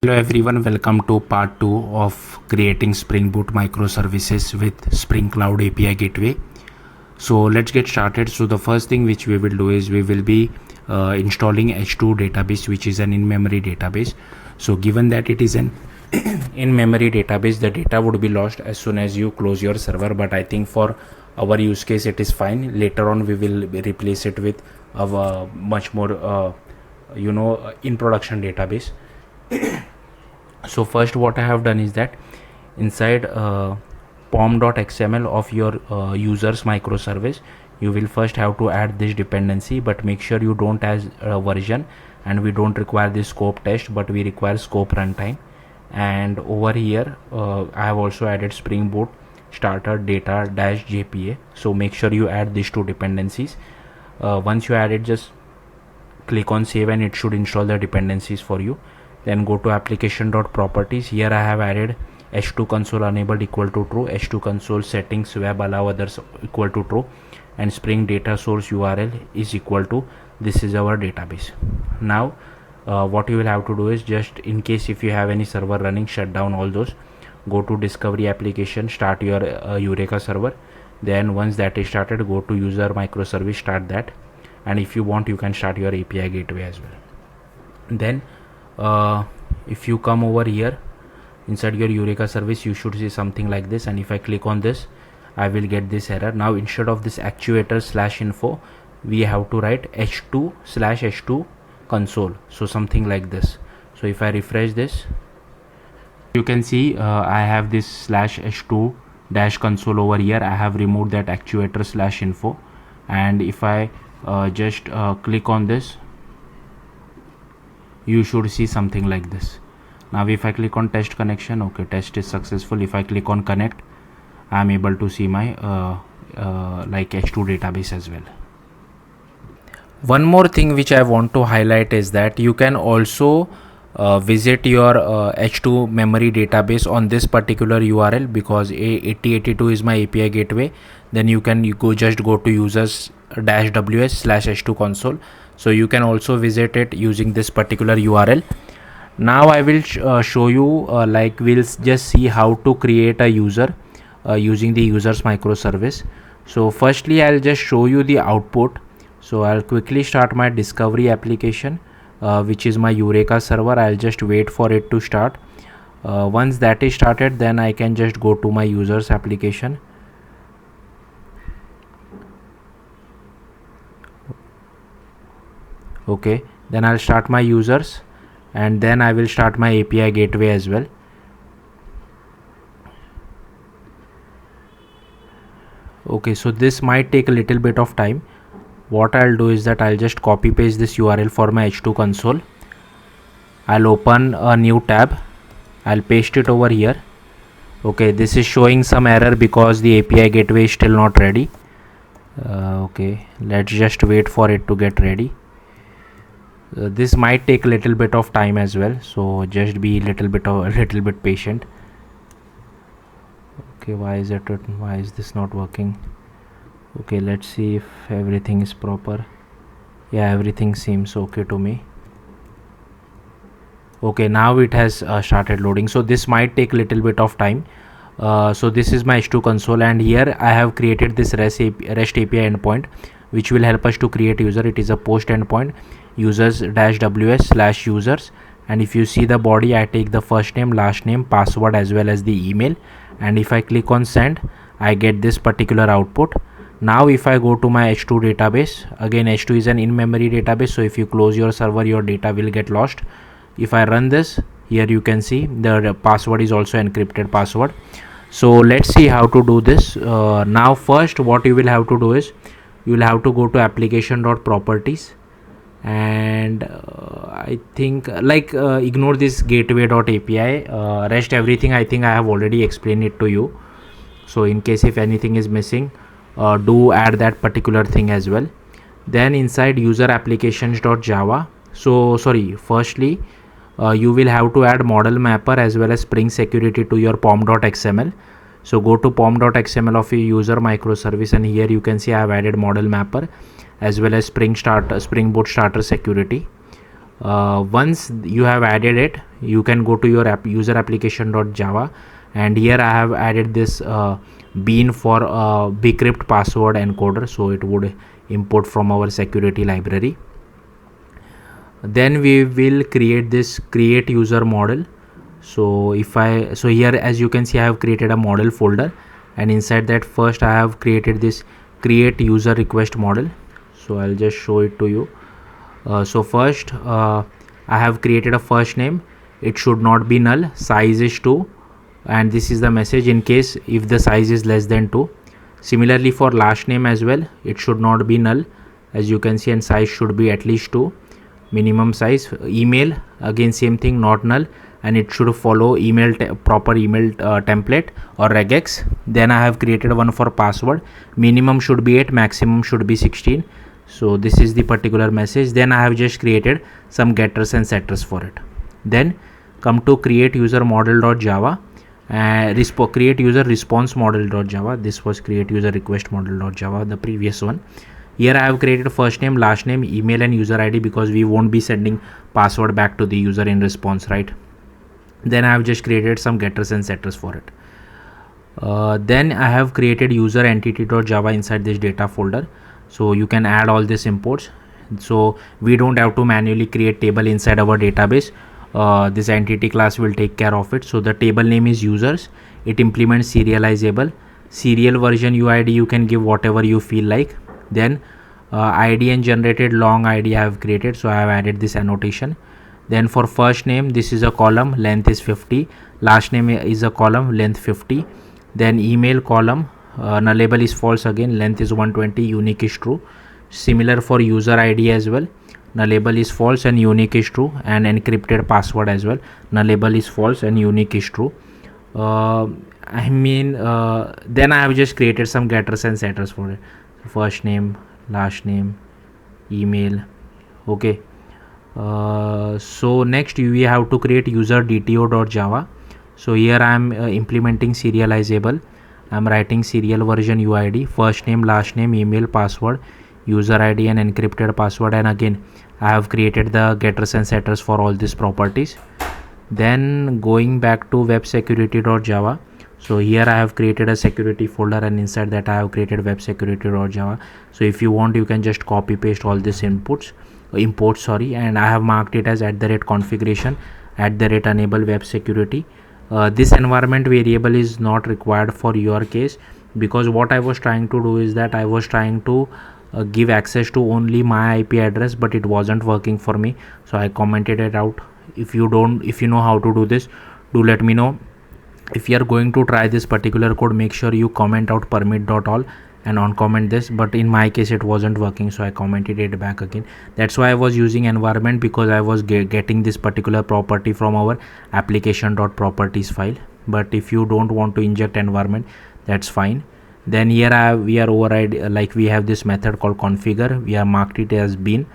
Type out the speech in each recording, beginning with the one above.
Hello everyone, welcome to part 2 of creating Spring Boot microservices with Spring Cloud API Gateway. So let's get started. So the first thing which we will do is we will be installing H2 database, which is an in-memory database. So given that it is an in-memory database, the data would be lost as soon as you close your server, but I think for our use case it is fine. Later on we will replace it with a much more in production database. So first what I have done is that inside pom.xml of your users microservice, you will first have to add this dependency, but make sure you don't add version, and we don't require this scope test, but we require scope runtime. And over here I have also added Spring Boot starter data dash jpa. So make sure you add these two dependencies. Once you add it, just click on save and it should install the dependencies for you. Then go to application.properties. Here I have added h2 console enabled equal to true, h2 console settings web allow others equal to true, and spring data source url is equal to this is our database. Now what you will have to do is, just in case if you have any server running, shut down all those, go to discovery application, start your Eureka server. Then once that is started, go to user microservice, start that, and if you want you can start your API gateway as well. Then if you come over here inside your Eureka service, you should see something like this, and if I click on this I will get this error. Now instead of this actuator/info, we have to write h2/h2 console, so something like this. So if I refresh this, you can see I have this /h2 dash console over here. I have removed that actuator/info, and if I just click on this, you should see something like this. Now if I click on test connection, okay, test is successful. If I click on connect, I am able to see my like H2 database as well. One more thing which I want to highlight is that you can also visit your H2 memory database on this particular URL, because 8082 is my API gateway. Then you go to users -ws/h2 console. So you can also visit it using this particular URL. Now I will show you we'll just see how to create a user using the users microservice. So firstly I'll just show you the output. So I'll quickly start my discovery application, which is my Eureka server. I'll just wait for it to start. Once that is started, then I can just go to my users application. Okay, then I'll start my users, and then I will start my API gateway as well. Okay, so this might take a little bit of time. What I'll do is that I'll just copy paste this URL for my H2 console. I'll open a new tab. I'll paste it over here. Okay, this is showing some error because the API gateway is still not ready. Okay, let's just wait for it to get ready. This might take a little bit of time as well, so just be a little bit patient. Okay, why is this not working? Okay, let's see if everything is proper. Yeah, everything seems okay to me. Okay, now it has started loading, so this might take a little bit of time. So this is my H2 console, and here I have created this REST API endpoint, which will help us to create user. It is a post endpoint, users-ws/users, and if you see the body, I take the first name, last name, password as well as the email, and if I click on send, I get this particular output. Now if I go to my H2 database, again H2 is an in-memory database, so if you close your server, your data will get lost. If I run this, here you can see the password is also encrypted password. So let's see how to do this. Now first what you will have to do is, you will have to go to application.properties, and I think ignore this gateway.api, rest everything I think I have already explained it to you. So in case if anything is missing, do add that particular thing as well. Then inside user applications.java, firstly you will have to add model mapper as well as spring security to your pom.xml. So go to pom.xml of your user microservice, and here you can see I have added model mapper as well as Spring Boot starter security. Once you have added it, you can go to your user application.java, and here I have added this bean for bcrypt password encoder, so it would import from our security library. Then we will create this create user model. So here, as you can see, I have created a model folder, and inside that first I have created this create user request model. So I'll just show it to you. So first I have created a first name. It should not be null, size is 2, and this is the message in case if the size is less than 2. Similarly for last name as well, it should not be null, as you can see, and size should be at least 2, minimum size. Email, again same thing, not null, and it should follow proper email template or regex. Then I have created one for password. Minimum should be 8, maximum should be 16. So this is the particular message. Then I have just created some getters and setters for it. Then come to create user model.java, create user response model.java. This was create user request model.java, the previous one. Here I have created first name, last name, email and user ID, because we won't be sending password back to the user in response, right? Then I have just created some getters and setters for it. Then I have created user entity.java inside this data folder. So you can add all these imports, so we don't have to manually create table inside our database. This entity class will take care of it. So the table name is users. It implements serializable. Serial version UID you can give whatever you feel like. Then ID and generated long ID I have created, so I have added this annotation. Then for first name, this is a column, length is 50. Last name is a column, length 50. Then email column, nullable is false, again length is 120, unique is true. Similar for user ID as well, nullable is false and unique is true. And encrypted password as well, nullable is false and unique is true. Then I have just created some getters and setters for it. First name, last name, email. Okay. So next we have to create user dto.java. So here I am implementing serializable. I am writing serial version UID, first name, last name, email, password, user ID and encrypted password, and again I have created the getters and setters for all these properties. Then going back to web security.java. So here I have created a security folder, and inside that I have created web security.java. So if you want, you can just copy paste all these imports, and I have marked it as @configuration @enable web security. This environment variable is not required for your case, because what I was trying to do is that I was trying to give access to only my IP address, but it wasn't working for me, so I commented it out. If you know how to do this, do let me know. If you are going to try this particular code, make sure you comment out permit.all and uncomment this, but in my case it wasn't working, so I commented it back again. That's why I was using environment, because I was getting this particular property from our application.properties file. But if you don't want to inject environment, that's fine. Then here we are override, like we have this method called configure. We have marked it as bean,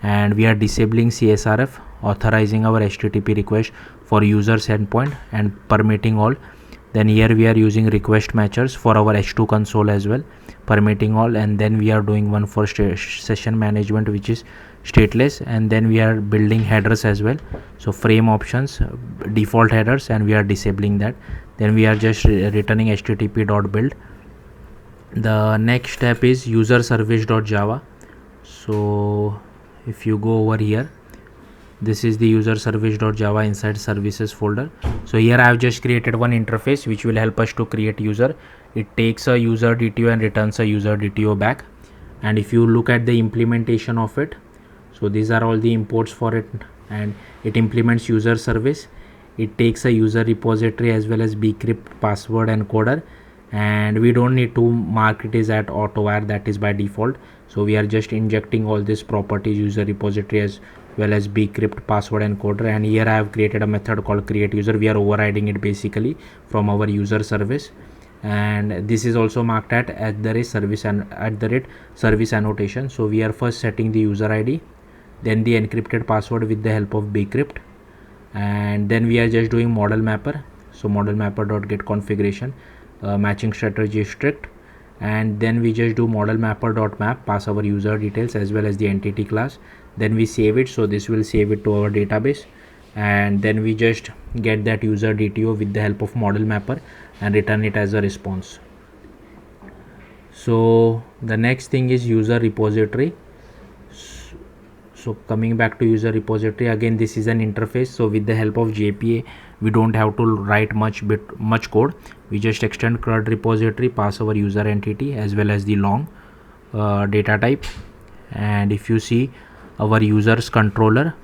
and we are disabling CSRF, authorizing our HTTP request for users endpoint and permitting all. Then here we are using request matchers for our H2 console as well, permitting all. And then we are doing one for session management, which is stateless. And then we are building headers as well, so frame options, default headers, and we are disabling that. Then we are just returning http.build. The next step is user service.java. So if you go over here, this is the user service.java inside services folder. So here I have just created one interface which will help us to create user. It takes a user DTO and returns a user DTO back. And if you look at the implementation of it, so these are all the imports for it, and it implements user service. It takes a user repository as well as bcrypt password encoder, and we don't need to mark it is at AutoWire, that is by default. So we are just injecting all these properties, user repository as well as bcrypt password encoder. And here I have created a method called create user. We are overriding it basically from our user service, and this is also marked at @service and @service annotation. So we are first setting the user ID, then the encrypted password with the help of bcrypt, and then we are just doing model mapper. So model mapper.get configuration, matching strategy strict, and then we just do model mapper.map, pass our user details as well as the entity class. then we save it. So this will save it to our database, and then we just get that user DTO with the help of model mapper and return it as a response. So the next thing is user repository. So coming back to user repository, again this is an interface. So with the help of JPA, we don't have to write much code. We just extend CRUD repository, pass our user entity as well as the long data type, and if you see our users controller,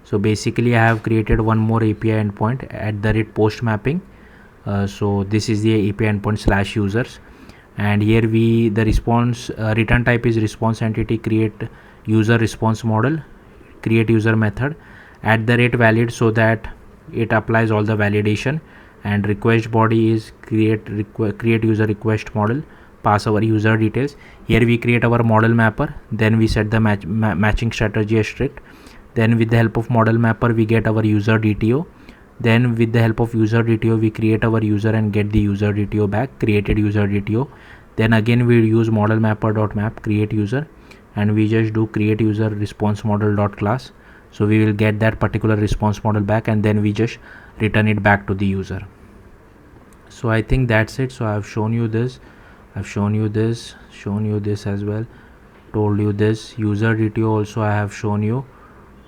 so basically I have created one more API endpoint @ post mapping. So this is the API endpoint /users, and here the response return type is response entity, create user response model, create user method @ valid, so that it applies all the validation, and request body is create user request model, pass our user details. Here we create our model mapper, then we set the matching strategy as strict. Then with the help of model mapper we get our user DTO. Then with the help of user DTO we create our user and get the user DTO back, created user DTO. Then again we use model mapper.map create user, and we just do create user response model.class. So we will get that particular response model back, and then we just return it back to the user. So I think that's it. So I've shown you this, shown you this as well, told you this user DTO also I have shown you.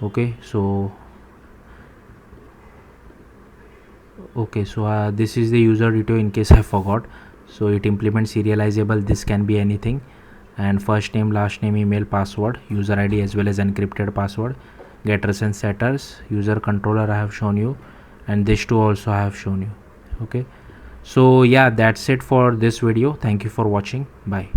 Okay, so this is the user DTO in case I forgot. So it implements serializable, this can be anything, and first name, last name, email, password, user ID as well as encrypted password, getters and setters, user controller I have shown you, and this too also I have shown you. Okay, so yeah, that's it for this video. Thank you for watching. Bye.